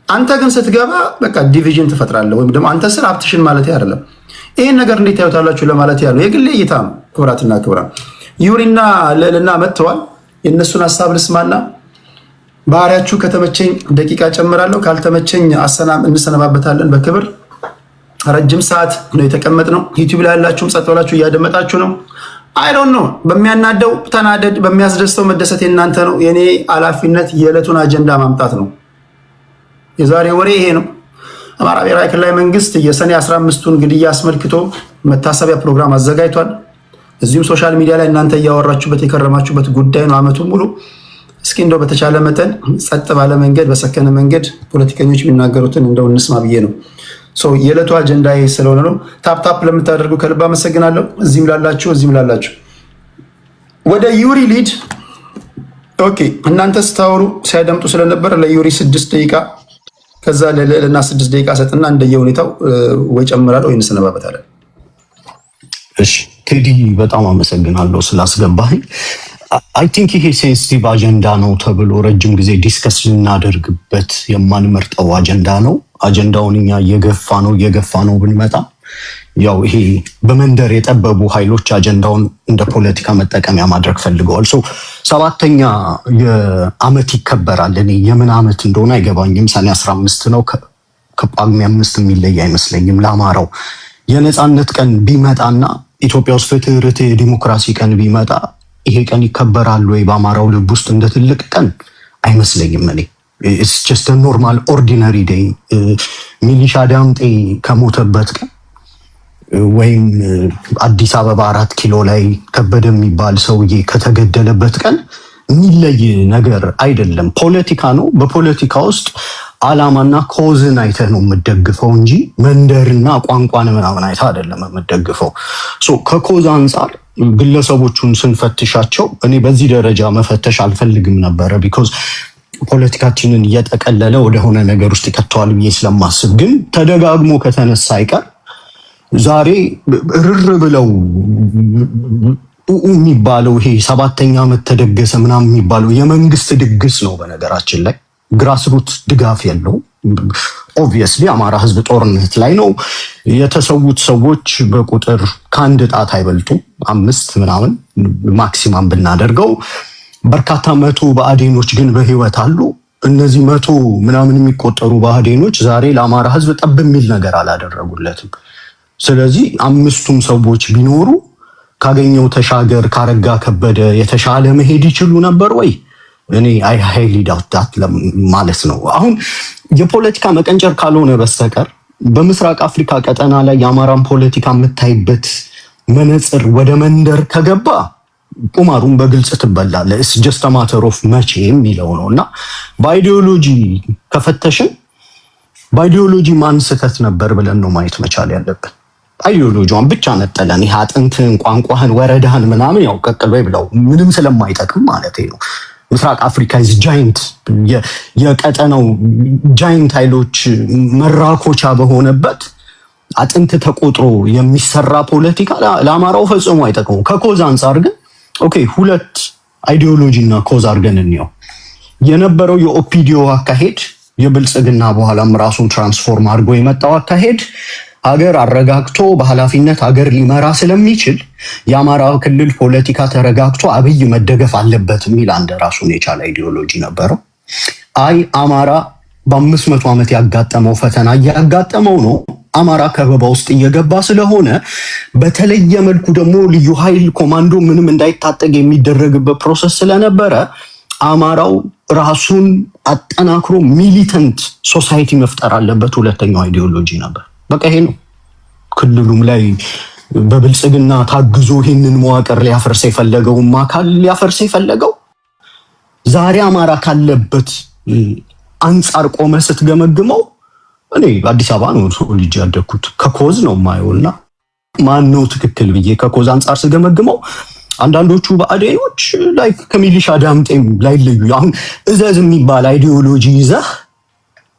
አንተ ግን ስትገባ በቃ ዲቪዥን ትፈጥራለህ። ወይም ደግሞ አንተ ስለ ሀብትሽን ማለት አይደለም። ይሄን ነገር እንዴት ታዩታላችሁ ለማለት ያለው የግሌ እይታ ነው። ክብራትና ክብራን ዩሪና ልዕልና መጥተዋል። የእነሱን ሀሳብ ልስማና ባህሪያችሁ ከተመቸኝ ደቂቃ ጨምራለሁ፣ ካልተመቸኝ እንሰነባበታለን። በክብር ረጅም ሰዓት ነው የተቀመጥነው። ዩቲዩብ ላይ ያላችሁም ጸጥ ብላችሁ እያደመጣችሁ ነው። አይ ዶንት ኖ በሚያናደው ተናደድ፣ በሚያስደስተው መደሰት የእናንተ ነው። የኔ ኃላፊነት የዕለቱን አጀንዳ ማምጣት ነው። የዛሬ ወሬ ይሄ ነው። አማራ ብሔራዊ ክልላዊ መንግስት የሰኔ 15ቱን ግድያ አስመልክቶ መታሰቢያ ፕሮግራም አዘጋጅቷል። እዚሁም ሶሻል ሚዲያ ላይ እናንተ እያወራችሁበት የከረማችሁበት ጉዳይ ነው ዓመቱን ሙሉ። እስኪ እንደው በተቻለ መጠን ጸጥ ባለ መንገድ በሰከነ መንገድ ፖለቲከኞች የሚናገሩትን እንደው እንስማ ብዬ ነው። የዕለቱ አጀንዳ ይሄ ስለሆነ ነው። ታፕታፕ ለምታደርጉ ከልብ አመሰግናለሁ። እዚህም ላላችሁ ወደ ዩሪ ሊድ ኦኬ። እናንተ ስታወሩ ሲያደምጡ ስለነበር ለዩሪ 6 ደቂቃ ከዛ ለልዕልና 6 ደቂቃ ሰጥና እንደየሁኔታው ወይ ጨምራለሁ ወይ እንሰነባበታለን። እሺ ቴዲ በጣም አመሰግናለሁ ስላስገባኝ። አይ ቲንክ ይሄ ሴንሲቲቭ አጀንዳ ነው ተብሎ ረጅም ጊዜ ዲስከስ ልናደርግበት የማንመርጠው አጀንዳ ነው። አጀንዳውን እኛ እየገፋ ነው ብንመጣ ያው ይሄ በመንደር የጠበቡ ኃይሎች አጀንዳውን እንደ ፖለቲካ መጠቀሚያ ማድረግ ፈልገዋል። 7ኛ የዓመት ይከበራል። እኔ የምን ዓመት እንደሆነ አይገባኝም። ሰኔ 15 ነው። ከጳጉሜ 5 የሚለይ አይመስለኝም። ለአማራው የነፃነት ቀን ቢመጣና ኢትዮጵያ ውስጥ ፍትህ፣ ርትዕ፣ ዲሞክራሲ ቀን ቢመጣ ይሄ ቀን ይከበራል ወይ በአማራው ልብ ውስጥ እንደ ትልቅ ቀን አይመስለኝም። እኔ ኢትስ ጀስት ኖርማል ኦርዲነሪ ዴይ። ሚሊሻ ዳምጤ ከሞተበት ቀን ወይም አዲስ አበባ 4 ኪሎ ላይ ከበደ የሚባል ሰውዬ ከተገደለበት ቀን የሚለይ ነገር አይደለም። ፖለቲካ ነው። በፖለቲካ ውስጥ ዓላማና ኮዝን አይተህ ነው የምትደግፈው እንጂ መንደርና ቋንቋን ምናምን አይተህ አይደለም የምትደግፈው። ከኮዝ አንጻር ግለሰቦቹን ስንፈትሻቸው እኔ በዚህ ደረጃ መፈተሽ አልፈልግም ነበረ። ቢኮዝ ፖለቲካችንን እየጠቀለለ ወደሆነ ነገር ውስጥ ይከተዋል ብዬ ስለማስብ፣ ግን ተደጋግሞ ከተነሳ አይቀር ዛሬ ርር ብለው የሚባለው ይሄ 7ኛ ዓመት ተደገሰ ምናምን የሚባለው የመንግስት ድግስ ነው። በነገራችን ላይ ግራስሩት ድጋፍ የለውም። ኦብቪየስሊ አማራ ህዝብ ጦርነት ላይ ነው። የተሰዉት ሰዎች በቁጥር ከአንድ ጣት አይበልጡም። 5 ምናምን ማክሲማም ብናደርገው። በርካታ 100 ብአዴኖች ግን በህይወት አሉ። እነዚህ 100 ምናምን የሚቆጠሩ ብአዴኖች ዛሬ ለአማራ ህዝብ ጠብ የሚል ነገር አላደረጉለትም። ስለዚህ 5ቱም ሰዎች ቢኖሩ ካገኘው ተሻገር፣ ካረጋ ከበደ የተሻለ መሄድ ይችሉ ነበር ወይ? እኔ አይ ሃይሊ ዳውት ዳት ማለት ነው። አሁን የፖለቲካ መቀንጨር ካልሆነ በስተቀር በምስራቅ አፍሪካ ቀጠና ላይ የአማራን ፖለቲካ የምታይበት መነጽር ወደ መንደር ከገባ ቁማሩን በግልጽ ትበላለህ። ኢትስ ጀስት አ ማተር ኦፍ መቼ የሚለው ነው። እና በአይዲዮሎጂ ከፈተሽን በአይዲዮሎጂ ማን ስህተት ነበር ብለን ነው ማየት መቻል ያለብን። አይዲዮሎጂዋን ብቻ ነጠለን ይሄ አጥንትህን፣ ቋንቋህን፣ ወረዳህን ምናምን ያው ቀቅል ወይ ብለው ምንም ስለማይጠቅም ማለት ነው። ምስራቅ አፍሪካ ኢዝ ጃይንት፣ የቀጠናው ጃይንት ኃይሎች መራኮቻ በሆነበት አጥንት ተቆጥሮ የሚሰራ ፖለቲካ ለአማራው ፈጽሞ አይጠቅሙ። ከኮዝ አንጻር ግን ኦኬ 2 አይዲዮሎጂ እና ኮዝ አድርገን እንየው። የነበረው የኦፒዲዮ አካሄድ የብልጽግና በኋላም ራሱን ትራንስፎርም አድርጎ የመጣው አካሄድ ሀገር አረጋግቶ በኃላፊነት ሀገር ሊመራ ስለሚችል የአማራ ክልል ፖለቲካ ተረጋግቶ አብይ መደገፍ አለበት የሚል አንድ ራሱን የቻለ አይዲዮሎጂ ነበረው። አይ አማራ በ500 ዓመት ያጋጠመው ፈተና እያጋጠመው ነው። አማራ ከበባ ውስጥ እየገባ ስለሆነ በተለየ መልኩ ደግሞ ልዩ ኃይል ኮማንዶ ምንም እንዳይታጠቅ የሚደረግበት ፕሮሰስ ስለነበረ አማራው ራሱን አጠናክሮ ሚሊተንት ሶሳይቲ መፍጠር አለበት። ሁለተኛው አይዲዮሎጂ ነበር። በቃ ይሄ ነው። ክልሉም ላይ በብልጽግና ታግዞ ይህንን መዋቅር ሊያፈርስ የፈለገው አካል ሊያፈርስ የፈለገው ዛሬ አማራ ካለበት አንጻር ቆመ ስትገመግመው እኔ አዲስ አበባ ነው ልጅ ያደኩት ከኮዝ ነው ማየውና ማን ነው ትክክል ብዬ ከኮዝ አንጻር ስገመግመው አንዳንዶቹ ባዕዴኖች ላይክ ከሚሊሻ ዳምጤም ላይለዩ አሁን እዘዝ የሚባል አይዲዮሎጂ ይዘህ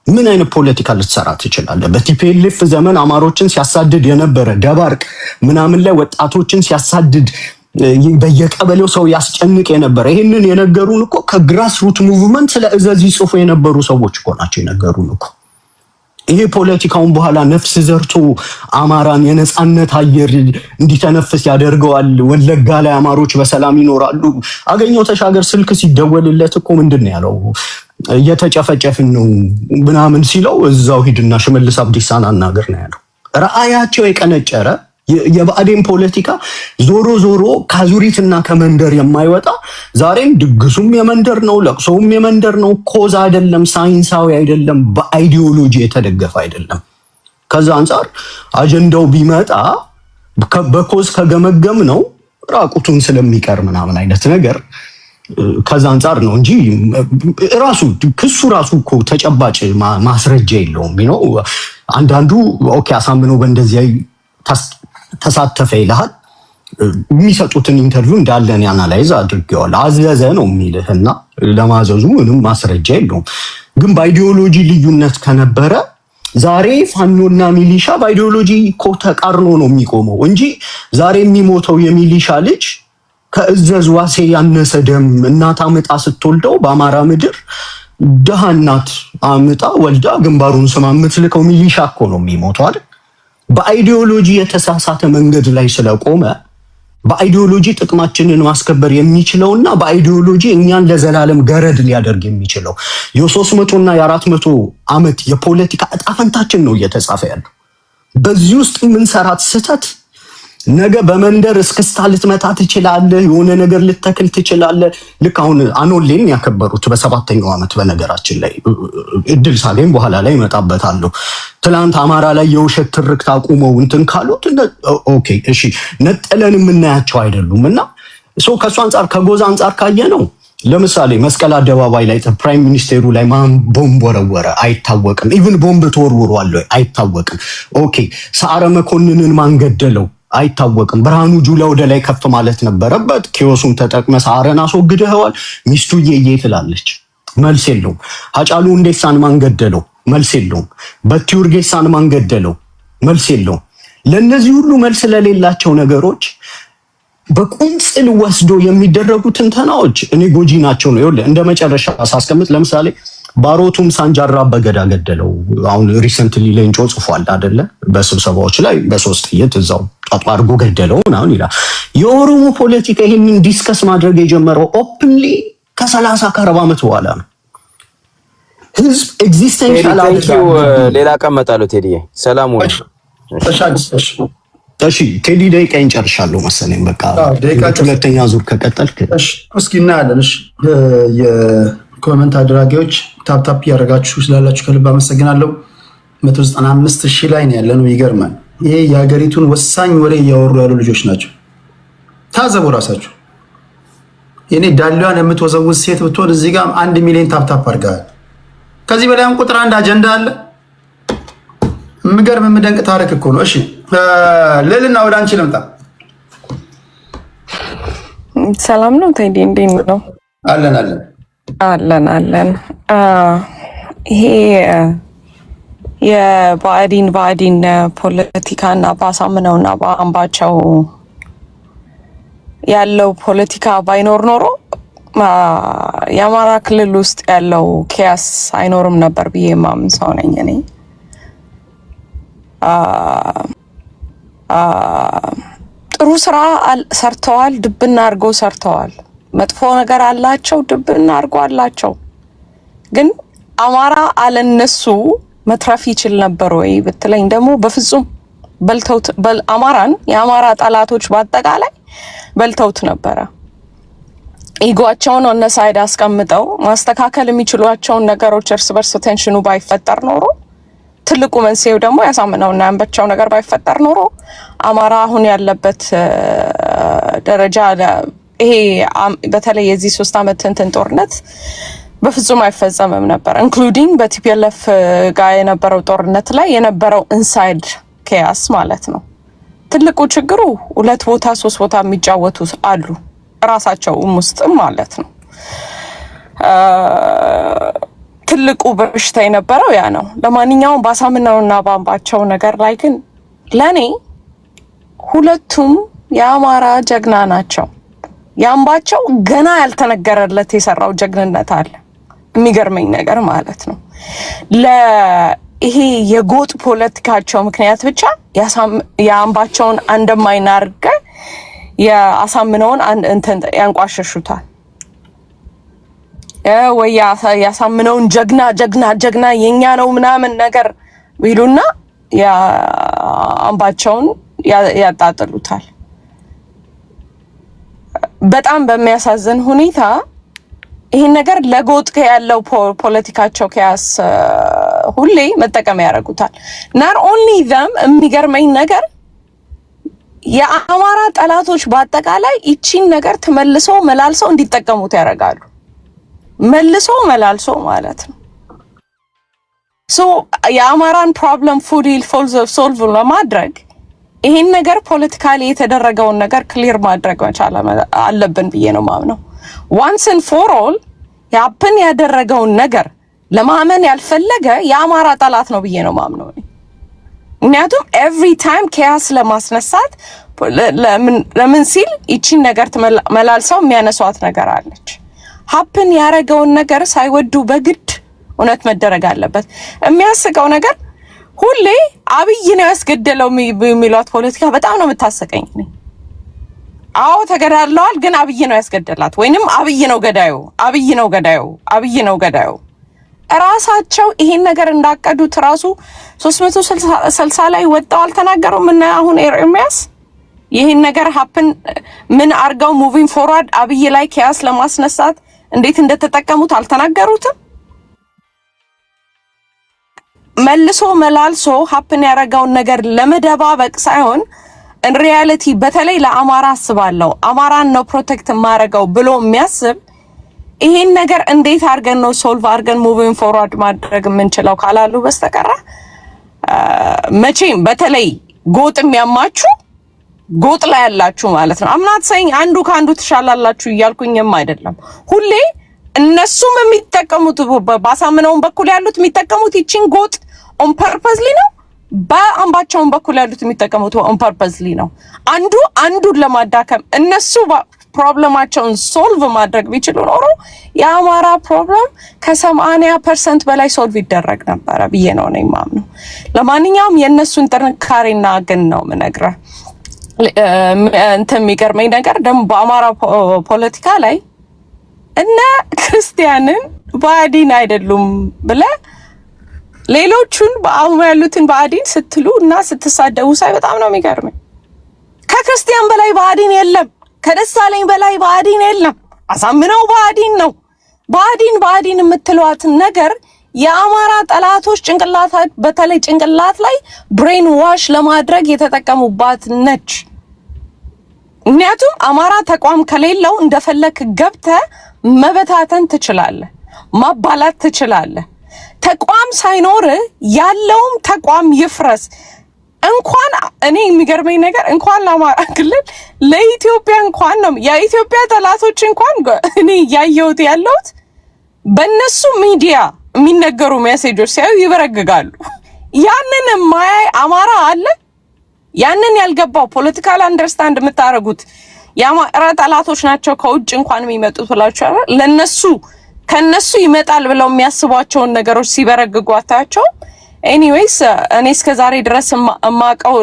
ምን አይነት ፖለቲካ ልትሰራ ትችላለህ? በቲፒኤልኤፍ ዘመን አማሮችን ሲያሳድድ የነበረ ደባርቅ ምናምን ላይ ወጣቶችን ሲያሳድድ በየቀበሌው ሰው ያስጨንቅ የነበረ ይሄንን የነገሩን እኮ ከግራስ ሩት ሙቭመንት ስለ እዘዝ ይጽፉ የነበሩ ሰዎች እኮ ናቸው የነገሩን እኮ። ይሄ ፖለቲካውን በኋላ ነፍስ ዘርቶ አማራን የነጻነት አየር እንዲተነፍስ ያደርገዋል። ወለጋ ላይ አማሮች በሰላም ይኖራሉ። አገኘው ተሻገር ስልክ ሲደወልለት እኮ ምንድነው ያለው? እየተጨፈጨፍን ነው ምናምን ሲለው እዛው ሂድና ሽመልስ አብዲሳን አናገር ነው ያለው። ራእያቸው የቀነጨረ የባዕዴን ፖለቲካ ዞሮ ዞሮ ከዙሪትና ከመንደር የማይወጣ ዛሬም ድግሱም የመንደር ነው፣ ለቅሶውም የመንደር ነው። ኮዝ አይደለም፣ ሳይንሳዊ አይደለም፣ በአይዲዮሎጂ የተደገፈ አይደለም። ከዛ አንፃር አጀንዳው ቢመጣ በኮዝ ከገመገም ነው ራቁቱን ስለሚቀር ምናምን አይነት ነገር ከዛ አንፃር ነው እንጂ ራሱ ክሱ ራሱ እኮ ተጨባጭ ማስረጃ የለውም ነው። አንዳንዱ ኦኬ አሳምነው በእንደዚህ ተሳተፈ ይልሃል። የሚሰጡትን ኢንተርቪው እንዳለን ያናላይዝ አድርገዋል። አዘዘ ነው የሚልህና ለማዘዙ ምንም ማስረጃ የለውም። ግን በአይዲዮሎጂ ልዩነት ከነበረ ዛሬ ፋኖና ሚሊሻ በአይዲዮሎጂ እኮ ተቃርኖ ነው የሚቆመው እንጂ ዛሬ የሚሞተው የሚሊሻ ልጅ ከእዘዝ ዋሴ ያነሰ ደም እናት አምጣ ስትወልደው በአማራ ምድር ደሃ እናት አምጣ ወልዳ ግንባሩን ስማ የምትልከው ሚሊሻ እኮ ነው የሚሞተው አይደል? በአይዲዮሎጂ የተሳሳተ መንገድ ላይ ስለቆመ በአይዲዮሎጂ ጥቅማችንን ማስከበር የሚችለውና በአይዲዮሎጂ እኛን ለዘላለም ገረድ ሊያደርግ የሚችለው የ300 እና የ400 ዓመት የፖለቲካ እጣ ፈንታችን ነው እየተጻፈ ያለው። በዚህ ውስጥ የምንሰራት ስህተት ነገ በመንደር እስክስታ ልትመታ ትችላለህ፣ የሆነ ነገር ልትተክል ትችላለህ። ልክ አሁን አኖሌን ያከበሩት በ7ኛው ዓመት በነገራችን ላይ እድል ሳገኝ በኋላ ላይ እመጣበታለሁ። ትላንት አማራ ላይ የውሸት ትርክት አቁመው እንትን ካሉት ኦኬ እሺ ነጠለን የምናያቸው አይደሉም። እና ከሱ አንጻር ከጎዛ አንጻር ካየ ነው ለምሳሌ መስቀል አደባባይ ላይ ፕራይም ሚኒስቴሩ ላይ ማን ቦምብ ወረወረ አይታወቅም። ኢቭን ቦምብ ተወርውሯል አይታወቅም። ኦኬ ሰዓረ መኮንንን ማን ገደለው አይታወቅም። ብርሃኑ ጁላ ወደ ላይ ከፍ ማለት ነበረበት። ኪዮሱን ተጠቅመ ሰዓረን አስወግደዋል። ሚስቱ እየየ ትላለች፣ መልስ የለውም። ሃጫሉ ሁንዴሳን ማን ገደለው? መልስ የለውም። በቲ ኡርጌሳን ማን ገደለው? መልስ የለውም። ለነዚህ ሁሉ መልስ ለሌላቸው ነገሮች በቁንጽል ወስዶ የሚደረጉ ትንተናዎች እኔ ጎጂ ናቸው ነው። ይኸውልህ እንደ መጨረሻ ሳስቀምጥ ለምሳሌ ባሮቱም ሳንጃራ በገዳ ገደለው። አሁን ሪሰንትሊ ሌንጮ ጽፏል አይደለ? በስብሰባዎች ላይ በሶስት ጥይት እዛው ጣጣ አድርጎ ገደለው ምናምን ይላል። የኦሮሞ ፖለቲካ ይሄንን ዲስከስ ማድረግ የጀመረው ኦፕንሊ ከ30 ከ40 ዓመት በኋላ ነው። ህዝብ ኤግዚስተንሻል አልኪው ሌላ ቀመጣለው። ቴዲ ሰላም ወይ እሺ ቴዲ ደቂቃ እንጨርሻለሁ መሰለኝ። በቃ ሁለተኛ ዙር ከቀጠልክ እስኪ እናያለን። እሺ የኮሜንት አድራጊዎች ታፕታፕ ያደረጋችሁ ስላላችሁ ከልብ አመሰግናለሁ። 195,000 ላይ ነው ያለነው። ይገርማል። ይሄ የሀገሪቱን ወሳኝ ወሬ እያወሩ ያሉ ልጆች ናቸው። ታዘቡ ራሳችሁ። የኔ ዳሊዋን የምትወዘውዝ ሴት ብትሆን እዚህ ጋር 1 ሚሊዮን ታፕታፕ አድርገሃል። ከዚህ በላይም ቁጥር 1 አጀንዳ አለ። የምገርም የምደንቅ ታሪክ እኮ ነው። እሺ ልልና ወደ አንቺ ልምጣ። ሰላም ነው ቴዲ፣ እንዴት ነው? አለን አለን። ይሄ የባዕዲን ፖለቲካና በአሳምነውና በአምባቸው ያለው ፖለቲካ ባይኖር ኖሮ የአማራ ክልል ውስጥ ያለው ኪያስ አይኖርም ነበር ብዬ ማምን ሰው ነኝ እኔ። ጥሩ ስራ ሰርተዋል፣ ድብና አድርገው ሰርተዋል። መጥፎ ነገር አላቸው፣ ድብና አድርገው አላቸው። ግን አማራ አለነሱ መትረፍ ይችል ነበር ወይ ብትለኝ ደግሞ በፍጹም በልተውት። አማራን የአማራ ጠላቶች በአጠቃላይ በልተውት ነበረ። ኢጓቸውን ኦን ሳይድ አስቀምጠው ማስተካከል የሚችሏቸውን ነገሮች እርስ በርስ ቴንሽኑ ባይፈጠር ኖሮ ትልቁ መንስኤው ደግሞ ያሳምነውና ያንበቻው ነገር ባይፈጠር ኖሮ አማራ አሁን ያለበት ደረጃ ይሄ በተለይ የዚህ 3 ዓመት እንትን ጦርነት በፍጹም አይፈጸምም ነበር። ኢንክሉዲንግ በቲፒኤልኤፍ ጋር የነበረው ጦርነት ላይ የነበረው ኢንሳይድ ኬያስ ማለት ነው። ትልቁ ችግሩ 2 ቦታ 3 ቦታ የሚጫወቱ አሉ ራሳቸው ውስጥም ማለት ነው። ትልቁ በሽታ የነበረው ያ ነው። ለማንኛውም ባሳምነውና ባምባቸው ነገር ላይ ግን ለኔ ሁለቱም የአማራ ጀግና ናቸው። ያምባቸው ገና ያልተነገረለት የሰራው ጀግንነት አለ። የሚገርመኝ ነገር ማለት ነው ለይሄ የጎጥ ፖለቲካቸው ምክንያት ብቻ ያምባቸውን እንደማይናርገ ያሳምነውን እንትን ያንቋሸሹታል። ወይ ያሳምነውን ጀግና የኛ ነው ምናምን ነገር ቢሉና ያምባቸውን ያጣጥሉታል። በጣም በሚያሳዝን ሁኔታ ይሄን ነገር ለጎጥ ያለው ፖለቲካቸው ከያስ ሁሌ መጠቀም ያደርጉታል። not only them የሚገርመኝ ነገር የአማራ ጠላቶች በአጠቃላይ እቺን ነገር ተመልሰው መላልሰው እንዲጠቀሙት ያደርጋሉ። መልሶ መላልሶ ማለት ነው። ሶ የአማራን ፕሮብለም ፉሊ ሶልቭ ለማድረግ ይሄን ነገር ፖለቲካሊ የተደረገውን ነገር ክሊር ማድረግ መቻል አለብን ብዬ ነው ማምነው። once and for all ያፕን ያደረገውን ነገር ለማመን ያልፈለገ የአማራ ጠላት ነው ብዬ ነው ማምነው። ምክንያቱም ኤቭሪ ታይም ኬያስ ለማስነሳት ለምን ሲል ይቺን ነገር መላልሰው የሚያነሷት ነገር አለች። ሀፕን ያደረገውን ነገር ሳይወዱ በግድ እውነት መደረግ አለበት። የሚያስቀው ነገር ሁሌ አብይ ነው ያስገደለው የሚሏት ፖለቲካ በጣም ነው የምታሰቀኝ። አዎ ተገዳለዋል፣ ግን አብይ ነው ያስገደላት ወይንም አብይ ነው ገዳዩ። ራሳቸው ይሄን ነገር እንዳቀዱት ራሱ 360 ላይ ወጣው አልተናገሩም። እና አሁን ኤርሚያስ ይሄን ነገር ሀፕን ምን አርጋው ሙቪንግ ፎርዋርድ አብይ ላይ ኬያስ ለማስነሳት እንዴት እንደተጠቀሙት አልተናገሩትም። መልሶ መላልሶ ሀፕን ያረጋውን ነገር ለመደባበቅ ሳይሆን in reality በተለይ ለአማራ አስባለሁ አማራን ነው ፕሮቴክት ማረጋው ብሎ የሚያስብ ይሄን ነገር እንዴት አርገን ነው ሶልቭ አርገን ሙቪንግ ፎርዋርድ ማድረግ የምንችለው ካላሉ በስተቀር መቼም በተለይ ጎጥ የሚያማችሁ ጎጥ ላይ ያላችሁ ማለት ነው። አምናት ሳይኝ አንዱ ካንዱ ተሻላላችሁ እያልኩኝም አይደለም። ሁሌ እነሱም የሚጠቀሙት ባሳምነውን በኩል ያሉት የሚጠቀሙት ይቺን ጎጥ ኦን ፐርፐዝሊ ነው። በአምባቸውን በኩል ያሉት የሚጠቀሙት ኦን ፐርፐዝሊ ነው። አንዱን ለማዳከም እነሱ ፕሮብለማቸውን ሶልቭ ማድረግ ቢችሉ ኖሮ የአማራ ፕሮብለም ከ80% በላይ ሶልቭ ይደረግ ነበረ ብዬ ነው የማምነው። ለማንኛውም የእነሱን ጥንካሬና ግን ነው የምነግርህ። እንትን የሚገርመኝ ነገር ደግሞ በአማራ ፖለቲካ ላይ እነ ክርስቲያንን ብአዴን አይደሉም ብለህ ሌሎቹን በአሁኑ ያሉትን ብአዴን ስትሉ እና ስትሳደቡ ሳይ በጣም ነው የሚገርመኝ። ከክርስቲያን በላይ ብአዴን የለም፣ ከደሳለኝ በላይ ብአዴን የለም። አሳምነው ብአዴን ነው። ብአዴን የምትሏትን ነገር የአማራ ጠላቶች ጭንቅላት በተለይ ጭንቅላት ላይ ብሬን ዋሽ ለማድረግ የተጠቀሙባት ነች። ምክንያቱም አማራ ተቋም ከሌለው እንደፈለክ ገብተህ መበታተን ትችላለህ፣ ማባላት ትችላለህ። ተቋም ሳይኖር ያለውም ተቋም ይፍረስ። እንኳን እኔ የሚገርመኝ ነገር እንኳን ለአማራ ክልል ለኢትዮጵያ እንኳን ነው የኢትዮጵያ ጠላቶች እንኳን እኔ ያየሁት ያለሁት በእነሱ ሚዲያ የሚነገሩ ሜሴጆች ሲያዩ ይበረግጋሉ። ያንን ማያይ አማራ አለ? ያንን ያልገባው ፖለቲካል አንደርስታንድ የምታረጉት የአማራ ጠላቶች ናቸው ከውጭ እንኳን የሚመጡት ብላችሁ አይደል? ለነሱ ከነሱ ይመጣል ብለው የሚያስቧቸውን ነገሮች ሲበረግጉ አታያቸው። ኤኒዌይስ እኔ እስከዛሬ ድረስ ማቀው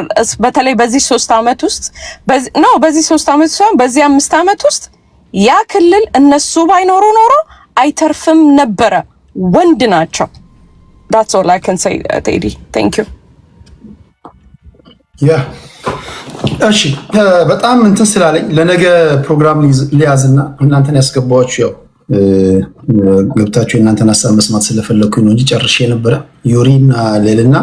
በተለይ በዚህ 3 ዓመት ውስጥ በዚህ 3 ዓመት ሳይሆን በዚህ 5 ዓመት ውስጥ ያ ክልል እነሱ ባይኖሩ ኖሮ አይተርፍም ነበረ። ወንድ ናቸው። that's all I can say Teddy. thank you. እሺ በጣም እንትን ስላለኝ ለነገ ፕሮግራም ሊያዝና እናንተን ያስገባችሁ ያው ገብታችሁ እናንተን ሀሳብ መስማት ስለፈለኩኝ ነው እንጂ ጨርሼ ነበረ። ዩሪና ሌልና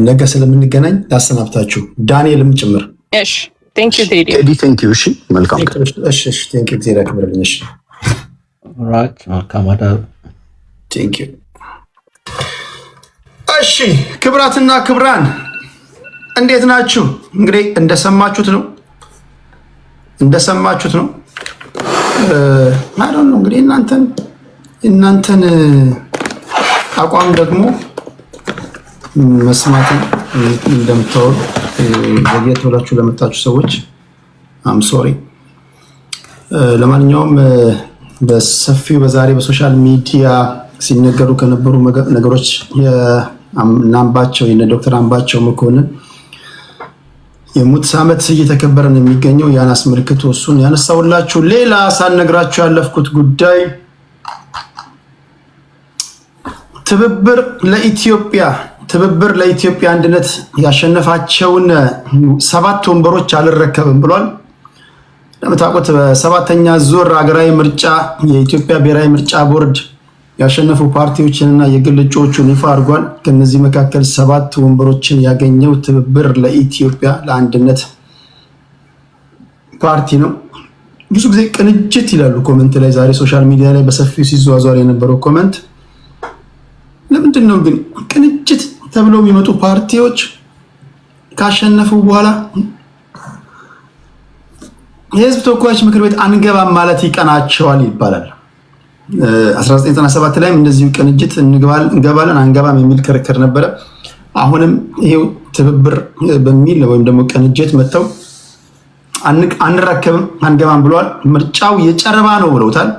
ነገ ስለምንገናኝ ላሰናብታችሁ ዳንኤልም ጭምር። እሺ ቴንክ ዩ ቴዲ ቴንክ ዩ። እሺ መልካም ቀን። እሺ ቴንክ ዩ ዜና ክብርልኝ። እሺ ኦልራይት መልካም አዳር። ቴንክ ዩ። እሺ ክብራትና ክብራን እንዴት ናችሁ? እንግዲህ እንደሰማችሁት ነው አይ ዶንት ኖ እንግዲህ እናንተን አቋም ደግሞ መስማት እንደምታወሩ ዘግየት ብላችሁ ለመጣችሁ ሰዎች አም ሶሪ። ለማንኛውም በሰፊው በዛሬ በሶሻል ሚዲያ ሲነገሩ ከነበሩ ነገሮች የአምባቸው ዶክተር አምባቸው መኮንን የሙት ዓመት እየተከበረ ነው የሚገኘው። ያን አስመልክቶ እሱን ያነሳውላችሁ። ሌላ ሳልነግራችሁ ያለፍኩት ጉዳይ ትብብር ለኢትዮጵያ አንድነት ያሸነፋቸውን 7 ወንበሮች አልረከብም ብሏል። ለምታውቁት በሰባተኛ ዙር ሀገራዊ ምርጫ የኢትዮጵያ ብሔራዊ ምርጫ ቦርድ ያሸነፉ ፓርቲዎችንና የግል እጩዎችን ይፋ አድርጓል። ከነዚህ መካከል 7 ወንበሮችን ያገኘው ትብብር ለኢትዮጵያ ለአንድነት ፓርቲ ነው። ብዙ ጊዜ ቅንጅት ይላሉ ኮመንት ላይ። ዛሬ ሶሻል ሚዲያ ላይ በሰፊው ሲዘዋወር የነበረው ኮመንት ለምንድን ነው ግን ቅንጅት ተብለው የሚመጡ ፓርቲዎች ካሸነፉ በኋላ የህዝብ ተወካዮች ምክር ቤት አንገባም ማለት ይቀናቸዋል ይባላል። 1997 ላይም እንደዚሁ ቅንጅት እንገባለን አንገባም የሚል ክርክር ነበረ። አሁንም ይሄው ትብብር በሚል ወይም ደግሞ ቅንጅት መጥተው አንረከብም አንገባም ብለዋል። ምርጫው የጨረባ ነው ብለውታል።